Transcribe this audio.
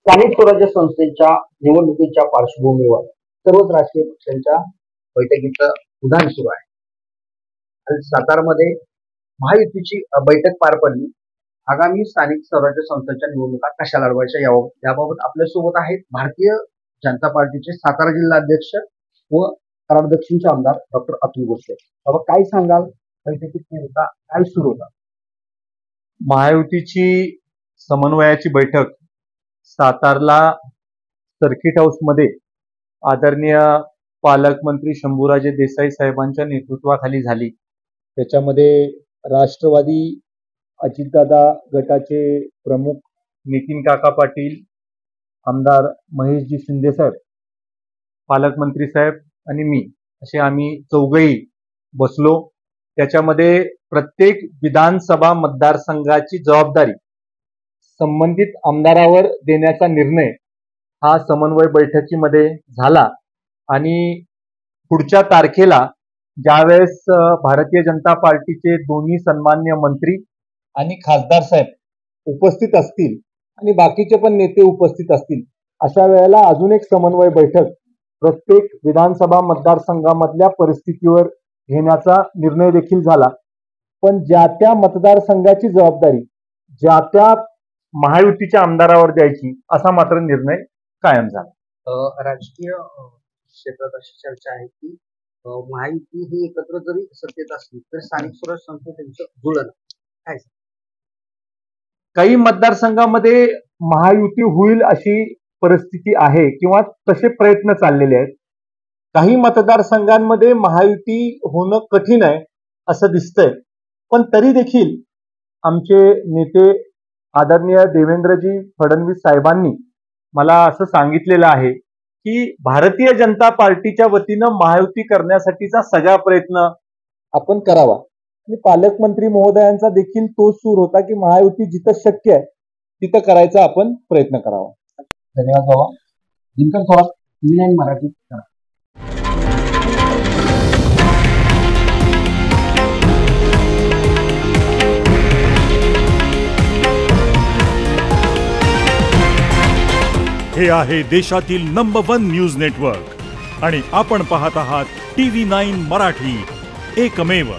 स्थानिक स्वराज्य संस्थेच्या निवडणुकीच्या पार्श्वभूमीवर सर्वच राजकीय पक्षांच्या बैठकीचं उधाण सुरू आहे. आणि सातारमध्ये महायुतीची बैठक पार पडली. आगामी स्थानिक स्वराज्य संस्थेच्या निवडणुका कशा लढवायच्या याबाबत आपल्यासोबत आहेत भारतीय जनता पार्टीचे सातारा जिल्हा अध्यक्ष व कराड दक्षिणचे आमदार डॉक्टर अतुल भोसले. बाबा काय सांगाल, बैठकीत नेमका काय सुरू होता? महायुतीची समन्वयाची बैठक सातारला सर्किट हाऊस मध्ये आदरणीय पालकमंत्री शंभूराजे देसाई साहेबांच्या नेतृत्वाखाली झाली. त्याच्यामध्ये राष्ट्रवादी अजितदादा गटाचे प्रमुख नितीन काका पाटील, आमदार महेशजी शिंदे साहेब, पालकमंत्री साहेब आणि मी असे आम्ही चौघही बसलो. त्याच्यामध्ये प्रत्येक विधानसभा मतदारसंघाची जबाबदारी संबंधित आमदारावर देण्याचा निर्णय हा समन्वय बैठकीमध्ये झाला. आणि पुढच्या तारखेला ज्यावेळेस भारतीय जनता पार्टीचे दोन्ही सन्मान्य मंत्री आणि खासदार साहेब उपस्थित असतील आणि बाकीचे पण नेते उपस्थित असतील, अशा वेळेला अजून एक समन्वय बैठक प्रत्येक विधानसभा मतदारसंघामधल्या परिस्थितीवर घेण्याचा निर्णय देखील झाला. पण ज्या त्या मतदारसंघाची जबाबदारी ज्या त्या महायुतीच्या आमदारावर द्यायची असा मात्र निर्णय कायम झाला. राजकीय क्षेत्रात अशी चर्चा आहे की महायुती ही एकत्र जरी सत्तेत असली तर स्थानिक स्वराज्य संस्था त्यांचं जुळलं काय? काही मतदारसंघामध्ये महायुती होईल अशी परिस्थिती आहे किंवा तसे प्रयत्न चाललेले आहेत. काही मतदारसंघांमध्ये महायुती होणं कठीण आहे असं दिसतंय. पण तरी देखील आमचे नेते आदरणीय देवेंद्रजी फडणवीस साहेबांनी मला असं सांगितलेलं आहे की भारतीय जनता पार्टीच्या वतीनं महायुती करण्यासाठीचा सगळा प्रयत्न आपण करावा. आणि पालकमंत्री महोदयांचा देखील तोच सूर होता की महायुती जिथं शक्य आहे तिथं करायचा आपण प्रयत्न करावा. धन्यवाद बाबा. दिनकर थोरात, TV9 मराठी. हे आहे देशातील नंबर 1 न्यूज नेटवर्क आणि आपण पाहत आहात TV9 मराठी, एकमेव.